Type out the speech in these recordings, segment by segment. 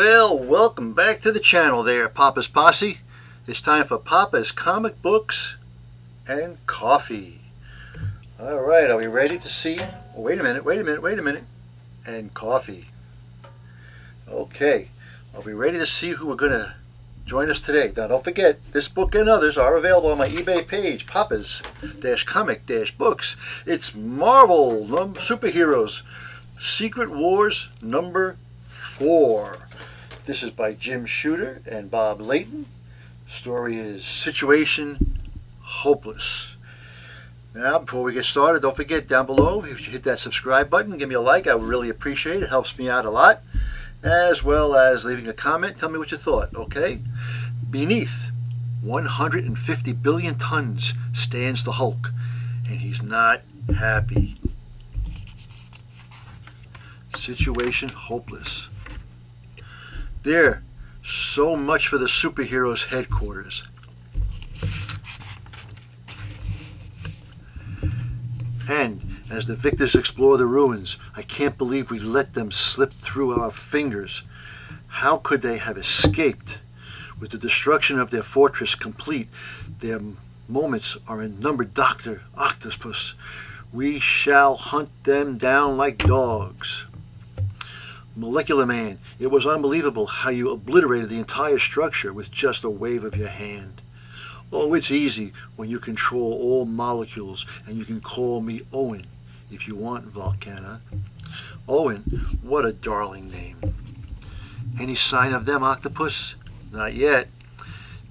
Well, welcome back to the channel there, Papa's Posse. It's time for Papa's Comic Books and Coffee. Alright, are we ready to see? Oh, wait a minute. And coffee. Okay, are we ready to see who we're going to join us today? Now, don't forget, this book and others are available on my eBay page, Papa's-Comic-Books. It's Marvel Superheroes Secret Wars number 4. This is by Jim Shooter and Bob Layton. Story is Situation Hopeless. Now, before we get started, don't forget down below, if you hit that subscribe button, give me a like. I would really appreciate it. It helps me out a lot. As well as leaving a comment. Tell me what you thought, okay? Beneath 150 billion tons stands the Hulk, and he's not happy. Situation hopeless. There, so much for the superheroes' headquarters. And as the victors explore the ruins, I can't believe we let them slip through our fingers. How could they have escaped? With the destruction of their fortress complete, their moments are in numbered, Dr. Octopus. We shall hunt them down like dogs. Molecular Man, it was unbelievable how you obliterated the entire structure with just a wave of your hand. Oh, it's easy when you control all molecules, and you can call me Owen if you want, Volcana. Owen, what a darling name. Any sign of them, Octopus? Not yet.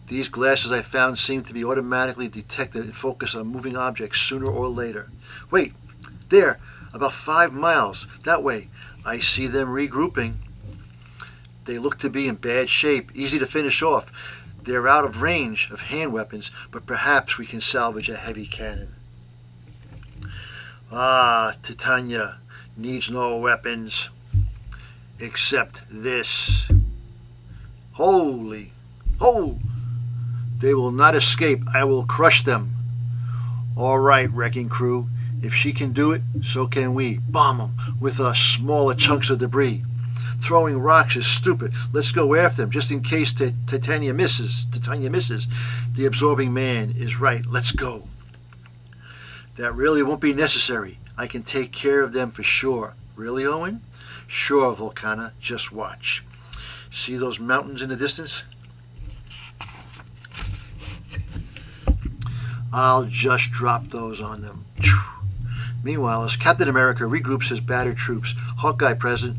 These glasses I found seem to be automatically detected and focus on moving objects sooner or later. Wait, there, about 5 miles, that way. I see them regrouping. They look to be in bad shape, easy to finish off. They're out of range of hand weapons, but perhaps we can salvage a heavy cannon. Ah, Titania needs no weapons except this. Holy! Oh! They will not escape. I will crush them. All right, Wrecking Crew. If she can do it, so can we. Bomb them with smaller chunks of debris. Throwing rocks is stupid. Let's go after them, just in case Titania misses. The Absorbing Man is right. Let's go. That really won't be necessary. I can take care of them for sure. Really, Owen? Sure, Volcana. Just watch. See those mountains in the distance? I'll just drop those on them. Meanwhile, as Captain America regroups his battered troops, Hawkeye present,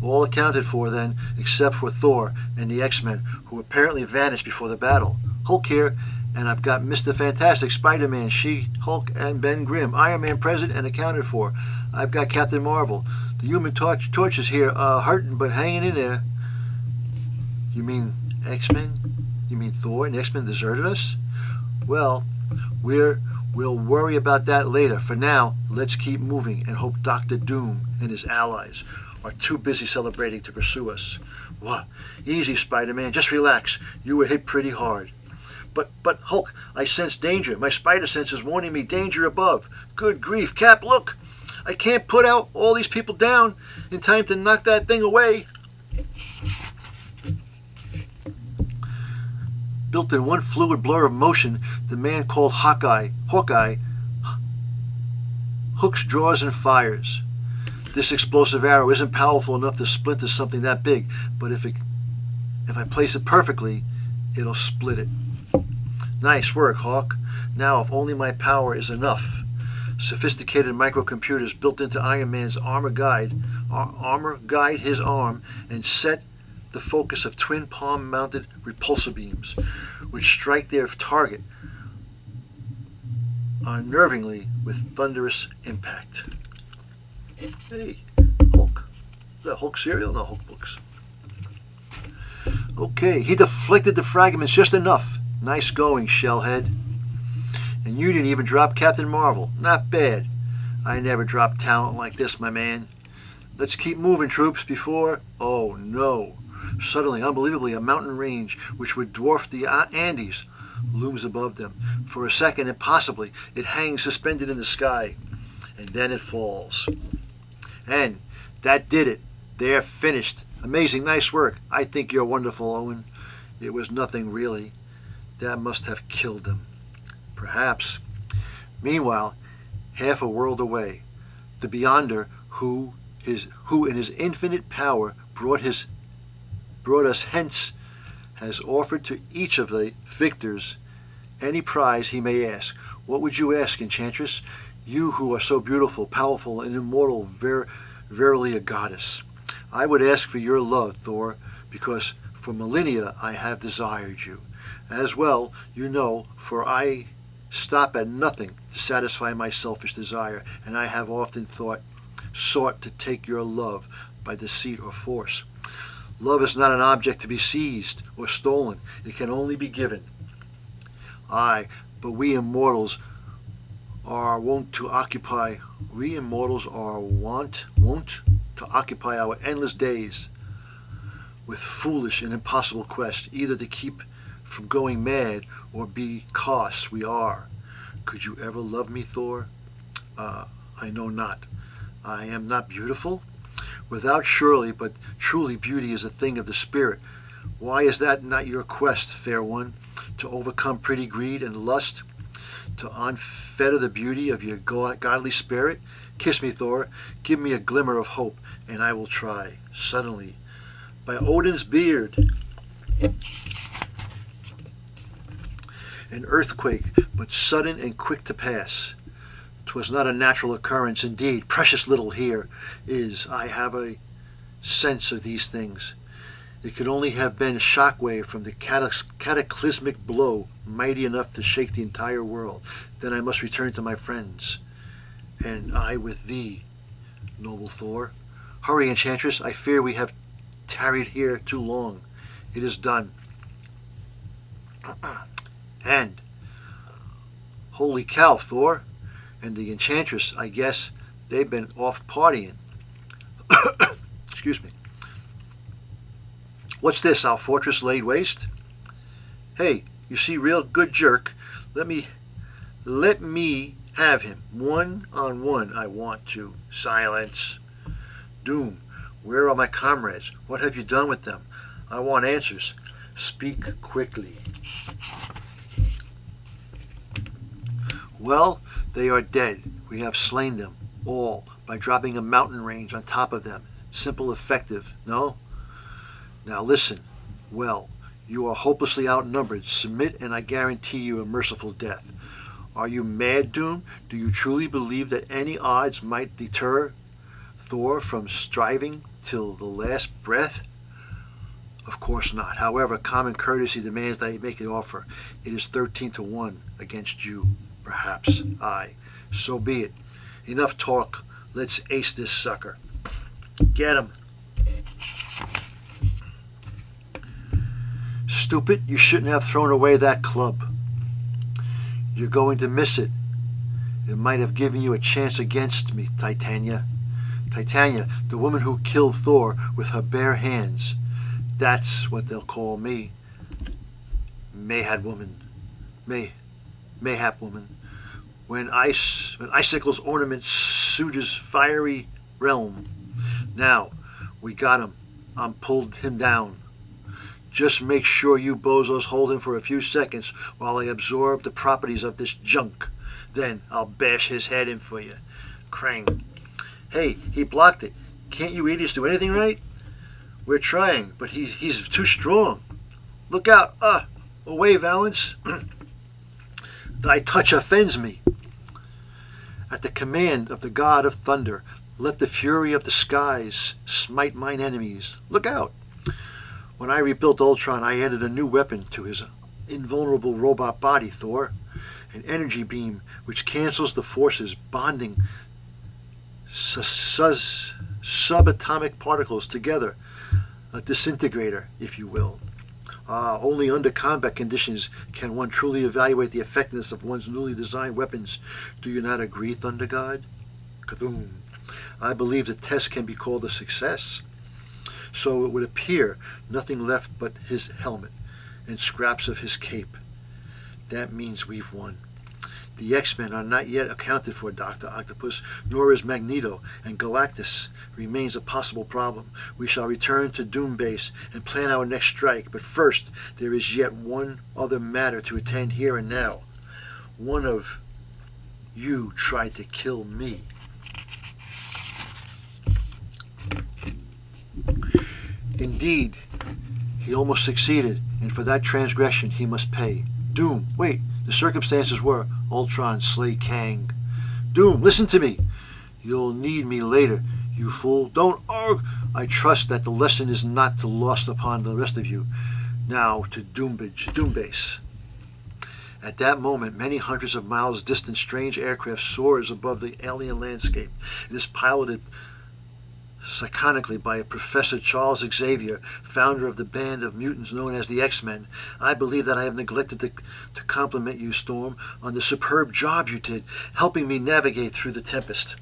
all accounted for then, except for Thor and the X-Men, who apparently vanished before the battle. Hulk here, and I've got Mr. Fantastic, Spider-Man, She-Hulk, and Ben Grimm. Iron Man present and accounted for. I've got Captain Marvel. The Human Torch is here, hurting but hanging in there. You mean X-Men? You mean Thor and the X-Men deserted us? Well, we'll worry about that later. For now, let's keep moving and hope Dr. Doom and his allies are too busy celebrating to pursue us. What? Easy, Spider-Man. Just relax. You were hit pretty hard. But Hulk, I sense danger. My spider sense is warning me danger above. Good grief, Cap, look! I can't put out all these people down in time to knock that thing away. Built in one fluid blur of motion, the man called Hawkeye, hooks, draws, and fires. This explosive arrow isn't powerful enough to splinter something that big, but if I place it perfectly, it'll split it. Nice work, Hawk. Now, if only my power is enough. Sophisticated microcomputers built into Iron Man's armor guide his arm and set the focus of twin palm-mounted repulsor beams, which strike their target unnervingly with thunderous impact. Hey, Hulk. Is that Hulk cereal? No, Hulk books. Okay, he deflected the fragments just enough. Nice going, Shellhead. And you didn't even drop Captain Marvel. Not bad. I never drop talent like this, my man. Let's keep moving, troops, before... Oh, no. Suddenly, unbelievably, a mountain range, which would dwarf the Andes, looms above them. For a second, impossibly, it hangs suspended in the sky, and then it falls. And that did it. They're finished. Amazing, nice work. I think you're wonderful, Owen. It was nothing really. That must have killed them. Perhaps. Meanwhile, half a world away, the Beyonder, who in his infinite power brought us hence, has offered to each of the victors any prize he may ask. What would you ask, Enchantress? You who are so beautiful, powerful, and immortal, verily a goddess. I would ask for your love, Thor, because for millennia I have desired you. As well, you know, for I stop at nothing to satisfy my selfish desire, and I have often sought to take your love by deceit or force. Love is not an object to be seized or stolen. It can only be given. Aye, but we immortals are wont to occupy our endless days with foolish and impossible quests, either to keep from going mad or because we are. Could you ever love me, Thor? I know not. I am not beautiful? Without surely, but truly beauty is a thing of the spirit. Why is that not your quest, fair one? To overcome pretty greed and lust? To unfetter the beauty of your godly spirit? Kiss me, Thor. Give me a glimmer of hope, and I will try. Suddenly, by Odin's beard, an earthquake, but sudden and quick to pass. 'Twas not a natural occurrence, indeed. Precious little here is. I have a sense of these things. It could only have been a shockwave from the cataclysmic blow, mighty enough to shake the entire world. Then I must return to my friends, and I with thee, noble Thor. Hurry, Enchantress, I fear we have tarried here too long. It is done. And, holy cow, Thor, and the Enchantress, I guess they've been off partying. Excuse me. What's this, our fortress laid waste? Hey, you see, real good jerk. Let me have him. One-on-one, I want to. Silence. Doom, where are my comrades? What have you done with them? I want answers. Speak quickly. Well, they are dead. We have slain them, all, by dropping a mountain range on top of them. Simple, effective, no? Now listen. Well, you are hopelessly outnumbered. Submit, and I guarantee you a merciful death. Are you mad, Doom? Do you truly believe that any odds might deter Thor from striving till the last breath? Of course not. However, common courtesy demands that I make an offer. It is 13-1 against you. Perhaps. Aye. So be it. Enough talk. Let's ace this sucker. Get him. Stupid, you shouldn't have thrown away that club. You're going to miss it. It might have given you a chance against me, Titania. Titania, the woman who killed Thor with her bare hands. That's what they'll call me. Mayhap woman. When icicles ornament Suja's fiery realm. Now, we got him. I'm pulled him down. Just make sure you bozos hold him for a few seconds while I absorb the properties of this junk. Then I'll bash his head in for you. Krang. Hey, he blocked it. Can't you idiots do anything right? We're trying, but he's too strong. Look out. Away, Valance. Thy touch offends me. At the command of the god of thunder, let the fury of the skies smite mine enemies. Look out. When I rebuilt Ultron, I added a new weapon to his invulnerable robot body, Thor. An energy beam which cancels the forces bonding subatomic particles together. A disintegrator, if you will. Only under combat conditions can one truly evaluate the effectiveness of one's newly designed weapons. Do you not agree, Thunder God? Kathum. I believe the test can be called a success. So it would appear nothing left but his helmet and scraps of his cape. That means we've won. The X-Men are not yet accounted for, Dr. Octopus, nor is Magneto, and Galactus remains a possible problem. We shall return to Doom Base and plan our next strike, but first there is yet one other matter to attend here and now. One of you tried to kill me. Indeed, he almost succeeded, and for that transgression he must pay. Doom, wait, the circumstances were Ultron slay Kang. Doom, listen to me. You'll need me later, you fool. Don't argue. I trust that the lesson is not lost upon the rest of you. Now to Doom Base. At that moment, many hundreds of miles distant, strange aircraft soars above the alien landscape. It is piloted psiconically by Professor Charles Xavier, founder of the band of mutants known as the X-Men. I believe that I have neglected to compliment you, Storm, on the superb job you did, helping me navigate through the tempest.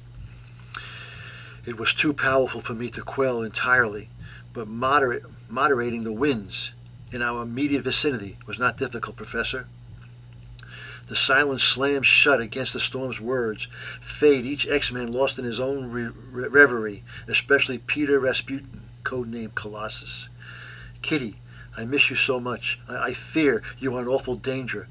It was too powerful for me to quell entirely, but moderating the winds in our immediate vicinity was not difficult, Professor. The silence slammed shut against the storm's words. Fate, each X-Man lost in his own reverie, especially Peter Rasputin, codenamed Colossus. Kitty, I miss you so much. I fear you are in awful danger,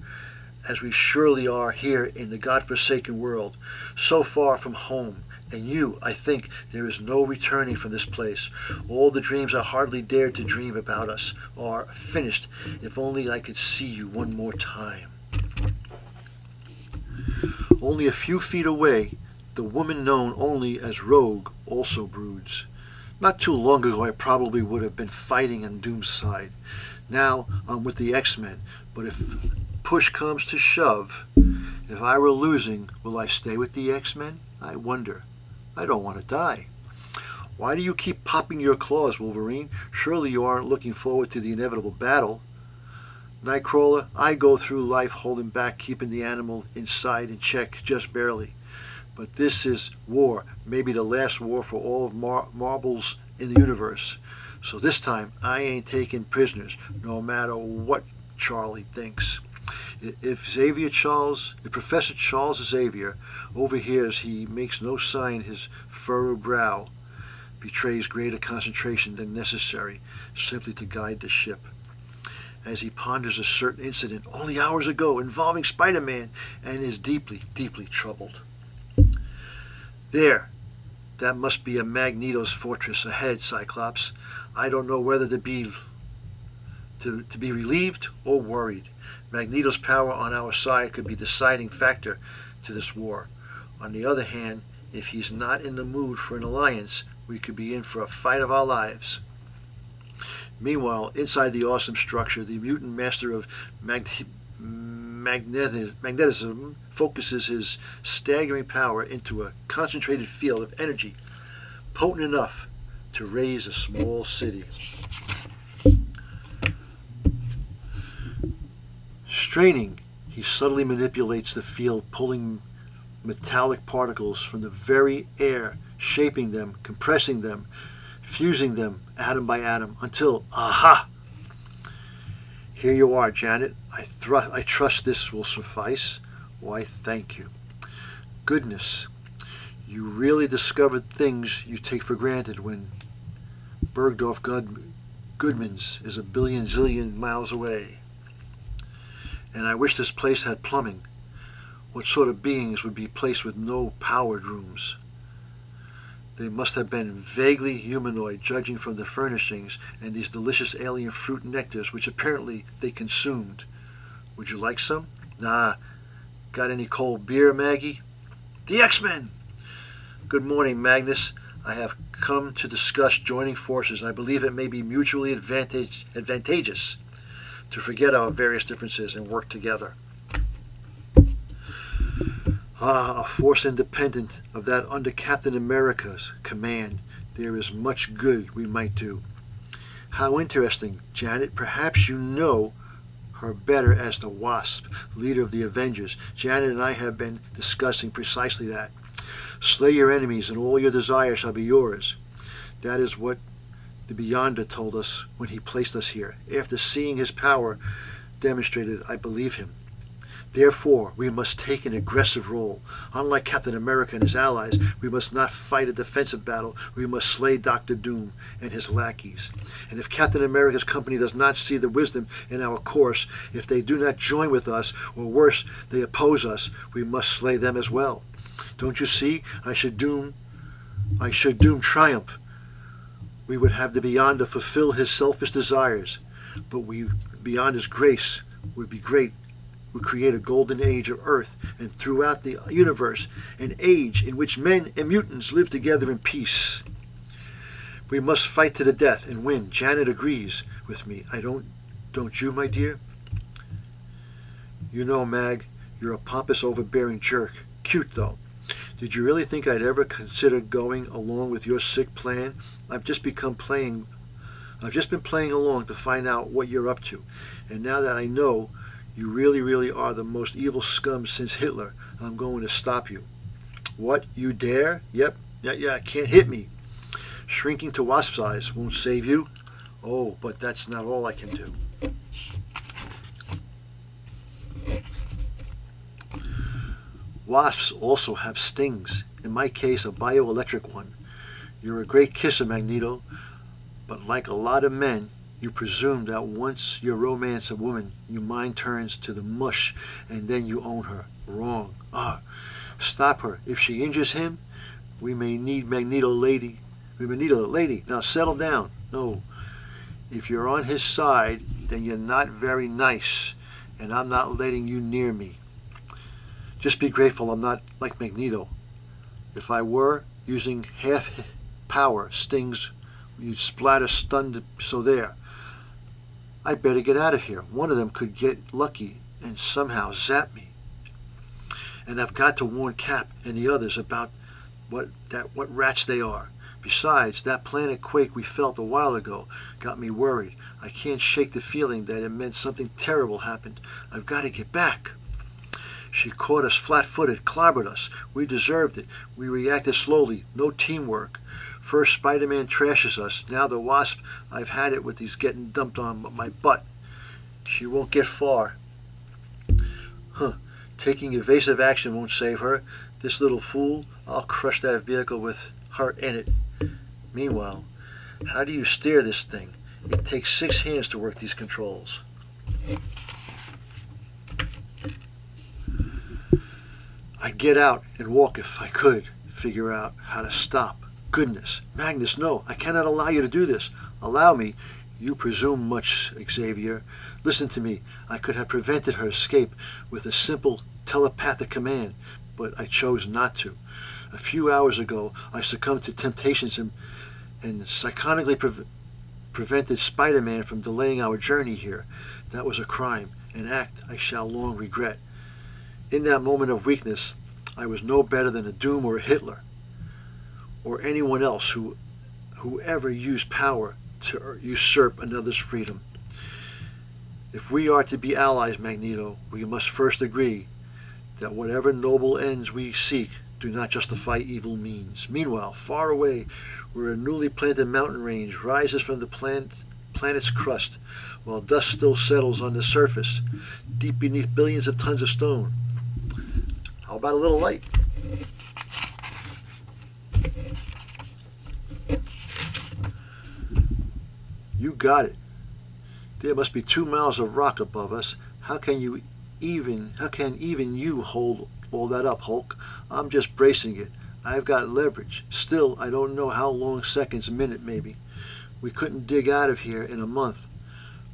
as we surely are here in the godforsaken world, so far from home. And you, I think, there is no returning from this place. All the dreams I hardly dared to dream about us are finished. If only I could see you one more time. Only a few feet away, the woman known only as Rogue also broods. Not too long ago, I probably would have been fighting on Doom's side. Now, I'm with the X-Men, but if push comes to shove, if I were losing, will I stay with the X-Men? I wonder. I don't want to die. Why do you keep popping your claws, Wolverine? Surely you aren't looking forward to the inevitable battle. Nightcrawler, I go through life holding back, keeping the animal inside in check just barely. But this is war, maybe the last war for all of marbles in the universe. So this time, I ain't taking prisoners, no matter what Charlie thinks. If Professor Charles Xavier overhears, he makes no sign, his furrowed brow betrays greater concentration than necessary, simply to guide the ship. As he ponders a certain incident only hours ago involving Spider-Man and is deeply, deeply troubled. There, that must be a Magneto's fortress ahead, Cyclops. I don't know whether to be relieved or worried. Magneto's power on our side could be the deciding factor to this war. On the other hand, if he's not in the mood for an alliance, we could be in for a fight of our lives. Meanwhile, inside the awesome structure, the mutant master of magnetism focuses his staggering power into a concentrated field of energy, potent enough to raise a small city. Straining, he subtly manipulates the field, pulling metallic particles from the very air, shaping them, compressing them, fusing them atom by atom until, aha! Here you are, Janet. I trust this will suffice. Why, thank you. Goodness, you really discovered things you take for granted when Bergdorf Goodman's is a billion zillion miles away. And I wish this place had plumbing. What sort of beings would be placed with no powered rooms? They must have been vaguely humanoid, judging from the furnishings and these delicious alien fruit nectars, which apparently they consumed. Would you like some? Nah. Got any cold beer, Maggie? The X-Men! Good morning, Magnus. I have come to discuss joining forces. I believe it may be mutually advantageous to forget our various differences and work together. A force independent of that under Captain America's command. There is much good we might do. How interesting, Janet. Perhaps you know her better as the Wasp, leader of the Avengers. Janet and I have been discussing precisely that. Slay your enemies and all your desires shall be yours. That is what the Beyonder told us when he placed us here. After seeing his power demonstrated, I believe him. Therefore, we must take an aggressive role. Unlike Captain America and his allies, we must not fight a defensive battle. We must slay Doctor Doom and his lackeys. And if Captain America's company does not see the wisdom in our course, if they do not join with us, or worse, they oppose us, we must slay them as well. Don't you see? I should Doom triumph. We would have the Beyond to fulfill his selfish desires, but beyond his grace would be great. Would create a golden age of Earth and throughout the universe, an age in which men and mutants live together in peace. We must fight to the death and win. Janet agrees with me. Don't you, my dear? You know, Mag, you're a pompous, overbearing jerk. Cute, though. Did you really think I'd ever consider going along with your sick plan? I've just been playing along to find out what you're up to. And now that I know you really, really are the most evil scum since Hitler, I'm going to stop you. What? You dare? Yep. Yeah, can't hit me. Shrinking to wasp size won't save you. Oh, but that's not all I can do. Wasps also have stings. In my case, a bioelectric one. You're a great kisser, Magneto, but like a lot of men, you presume that once you romance a woman, your mind turns to the mush, and then you own her. Wrong. Stop her. If she injures him, we may need Magneto lady. We may need a lady. Now settle down. No. If you're on his side, then you're not very nice, and I'm not letting you near me. Just be grateful I'm not like Magneto. If I were, using half power stings, you'd splatter stunned, so there. I'd better get out of here. One of them could get lucky and somehow zap me. And I've got to warn Cap and the others about what rats they are. Besides, that planet quake we felt a while ago got me worried. I can't shake the feeling that it meant something terrible happened. I've got to get back. She caught us flat-footed, clobbered us. We deserved it. We reacted slowly. No teamwork. First Spider-Man trashes us. Now the Wasp, I've had it with these getting dumped on my butt. She won't get far. Taking evasive action won't save her. This little fool, I'll crush that vehicle with her in it. Meanwhile, how do you steer this thing? It takes 6 hands to work these controls. I'd get out and walk if I could, figure out how to stop. Goodness, Magnus, no, I cannot allow you to do this. Allow me. You presume much, Xavier. Listen to me. I could have prevented her escape with a simple telepathic command, but I chose not to. A few hours ago, I succumbed to temptations and psychotically prevented Spider-Man from delaying our journey here. That was a crime, an act I shall long regret. In that moment of weakness, I was no better than a Doom or a Hitler, or anyone else who ever used power to usurp another's freedom. If we are to be allies, Magneto, we must first agree that whatever noble ends we seek do not justify evil means. Meanwhile, far away, where a newly planted mountain range rises from the planet's crust, while dust still settles on the surface, deep beneath billions of tons of stone. How about a little light? You got it. There must be 2 miles of rock above us. How can even you hold all that up, Hulk? I'm just bracing it. I've got leverage. Still, I don't know how long, seconds, a minute maybe. We couldn't dig out of here in a month.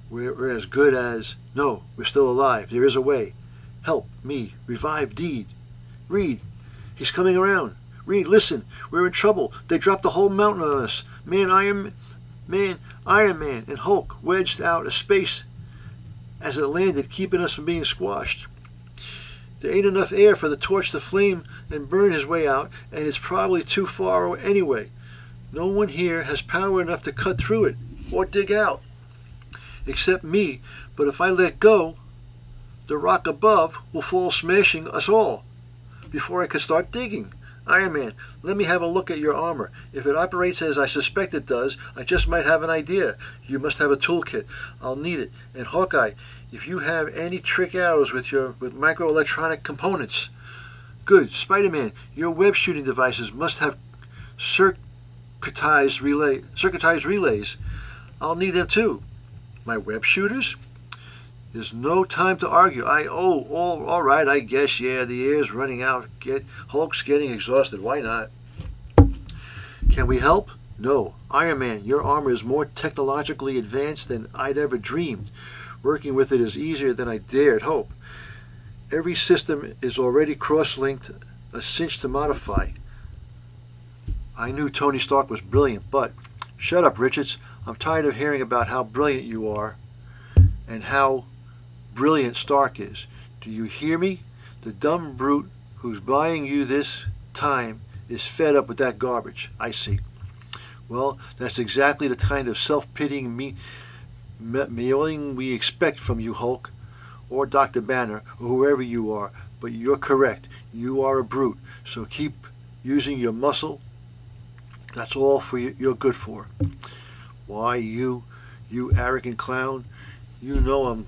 We're as good as... No, we're still alive. There is a way. Help me. Revive Reed. He's coming around. Reed, listen. We're in trouble. They dropped the whole mountain on us. Iron Man, and Hulk wedged out of space as it landed, keeping us from being squashed. There ain't enough air for the torch to flame and burn his way out, and it's probably too far anyway. No one here has power enough to cut through it or dig out, except me. But if I let go, the rock above will fall smashing us all before I could start digging. Iron Man, let me have a look at your armor. If it operates as I suspect it does, I just might have an idea. You must have a toolkit. I'll need it. And Hawkeye, if you have any trick arrows with microelectronic components. Good. Spider-Man, your web shooting devices must have circuitized relays. I'll need them too. My web shooters? There's no time to argue. All right, I guess, yeah, the air's running out. Hulk's getting exhausted. Why not? Can we help? No. Iron Man, your armor is more technologically advanced than I'd ever dreamed. Working with it is easier than I dared hope. Every system is already cross-linked, a cinch to modify. I knew Tony Stark was brilliant, but... Shut up, Richards. I'm tired of hearing about how brilliant you are and how brilliant Stark is. Do you hear me? The dumb brute who's buying you this time is fed up with that garbage. I see. Well, that's exactly the kind of self-pitying meowing we expect from you, Hulk, or Dr. Banner, or whoever you are. But you're correct. You are a brute. So keep using your muscle. That's all you're good for. Why, you arrogant clown, you know I'm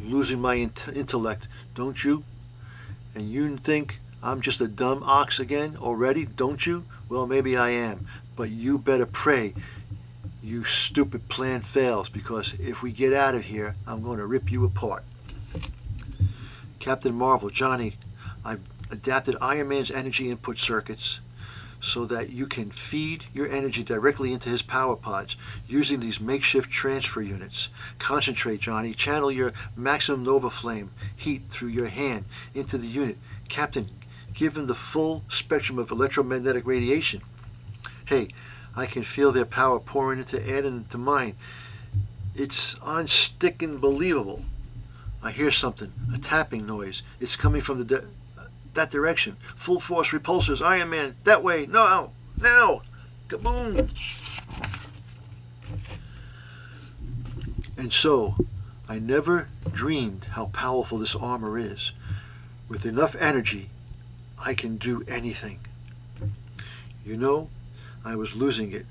losing my intellect, don't you? And you think I'm just a dumb ox again already, don't you? Well, maybe I am, but you better pray you stupid plan fails, because if we get out of here, I'm going to rip you apart. Captain Marvel, Johnny, I've adapted Iron Man's energy input circuits so that you can feed your energy directly into his power pods using these makeshift transfer units. Concentrate, Johnny. Channel your maximum Nova Flame heat through your hand into the unit. Captain, give him the full spectrum of electromagnetic radiation. Hey, I can feel their power pouring into Ed and into mine. It's unsticking believable. I hear something, a tapping noise. It's coming from that direction. Full force repulsors. Iron Man, that way. No, now. Kaboom. And so, I never dreamed how powerful this armor is. With enough energy, I can do anything. You know, I was losing it.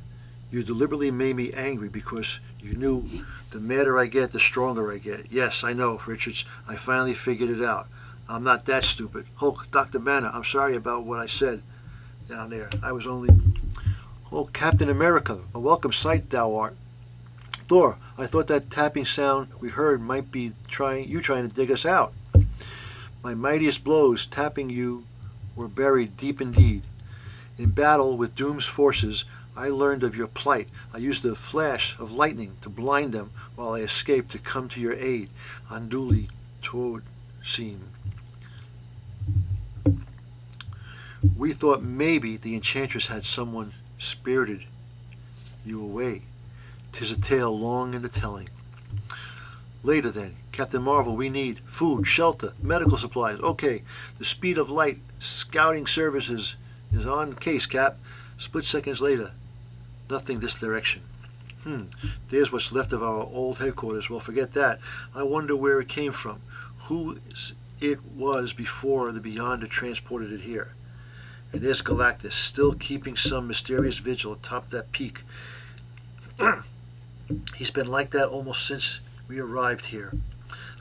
You deliberately made me angry because you knew the madder I get, the stronger I get. Yes, I know, Richards. I finally figured it out. I'm not that stupid. Hulk, Dr. Banner, I'm sorry about what I said down there. I was only... Oh, Captain America, a welcome sight thou art. Thor, I thought that tapping sound we heard might be trying to dig us out. My mightiest blows tapping you were buried deep indeed. In battle with Doom's forces, I learned of your plight. I used the flash of lightning to blind them while I escaped to come to your aid. Unduly toward seem. We thought maybe the Enchantress had someone spirited you away. 'Tis a tale long in the telling. Later then, Captain Marvel, we need food, shelter, medical supplies. Okay, the speed of light, scouting services is on case, Cap. Split seconds later, nothing this direction. There's what's left of our old headquarters. Well, forget that. I wonder where it came from. Who it was before the Beyonder transported it here. And there's Galactus, still keeping some mysterious vigil atop that peak. He's been like that almost since we arrived here.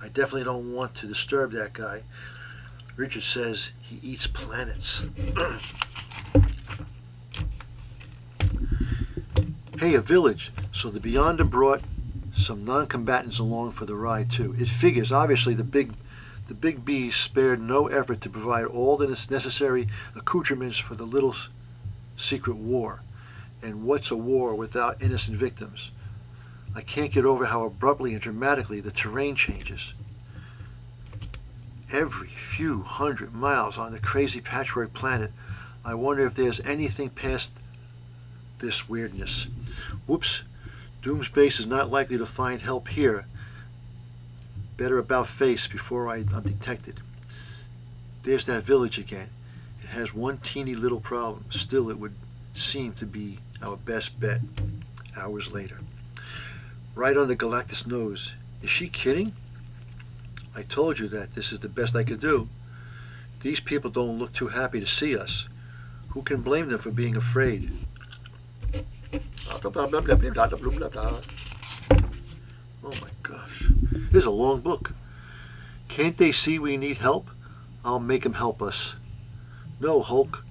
I definitely don't want to disturb that guy. Richard says he eats planets. Hey, a village. So the Beyonder brought some non-combatants along for the ride too. It figures, obviously, the big bees spared no effort to provide all the necessary accoutrements for the little secret war. And what's a war without innocent victims? I can't get over how abruptly and dramatically the terrain changes. Every few hundred miles on the crazy patchwork planet, I wonder if there's anything past this weirdness. Whoops, Doom's base is not likely to find help here. Better about face before I'm detected. There's that village again. It has one teeny little problem. Still, it would seem to be our best bet. Hours later. Right under Galactus' nose. Is she kidding? I told you that this is the best I could do. These people don't look too happy to see us. Who can blame them for being afraid? Oh my gosh. This is a long book. Can't they see we need help? I'll make 'em help us. No, Hulk.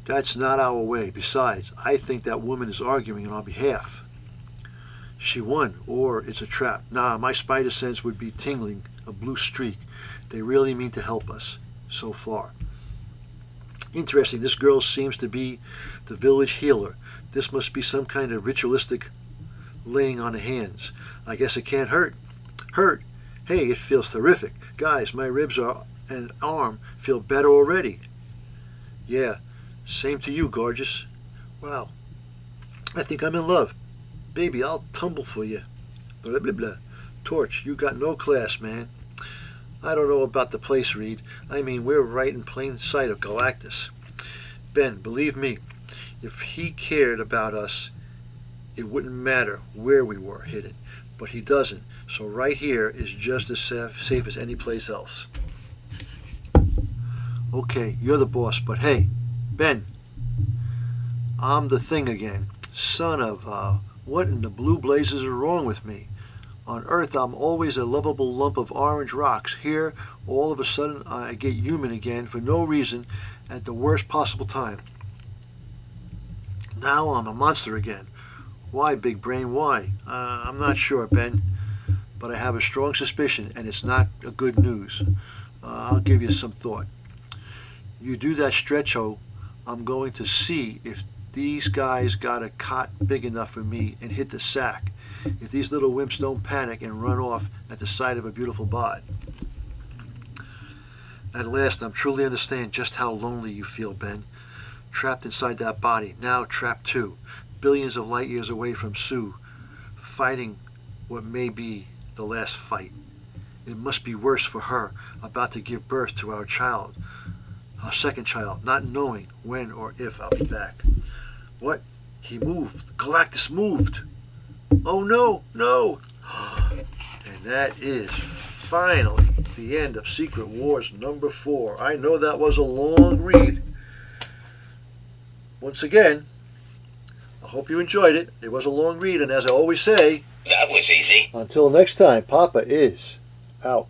That's not our way. Besides, I think that woman is arguing on our behalf. She won, or it's a trap. Nah, my spider sense would be tingling, a blue streak. They really mean to help us, so far. Interesting, this girl seems to be the village healer. This must be some kind of ritualistic laying on of hands. I guess it can't hurt. Hurt? Hey, it feels terrific. Guys, my ribs and arm feel better already. Yeah, same to you, gorgeous. Wow, I think I'm in love. Baby, I'll tumble for you. Blah, blah, blah. Torch, you got no class, man. I don't know about the place, Reed. I mean, we're right in plain sight of Galactus. Ben, believe me, if he cared about us, it wouldn't matter where we were hidden. But he doesn't, so right here is just as safe as any place else. Okay, you're the boss, but hey, Ben, I'm the thing again. Son of, what in the blue blazes is wrong with me? On Earth, I'm always a lovable lump of orange rocks. Here, all of a sudden, I get human again for no reason at the worst possible time. Now I'm a monster again. Why, big brain, why? I'm not sure, Ben, but I have a strong suspicion, and it's not a good news. I'll give you some thought. You do that stretch, ho, I'm going to see if these guys got a cot big enough for me and hit the sack. If these little wimps don't panic and run off at the sight of a beautiful bod. At last, I'm truly understand just how lonely you feel, Ben. Trapped inside that body, now trapped too. Billions of light years away from Sue, fighting what may be the last fight. It must be worse for her, about to give birth to our child, our second child, not knowing when or if I'll be back. What? He moved. Galactus moved. Oh no, no! And that is finally the end of Secret Wars number 4. I know that was a long read. Once again, I hope you enjoyed it. It was a long read, and as I always say, that was easy. Until next time, Papa is out.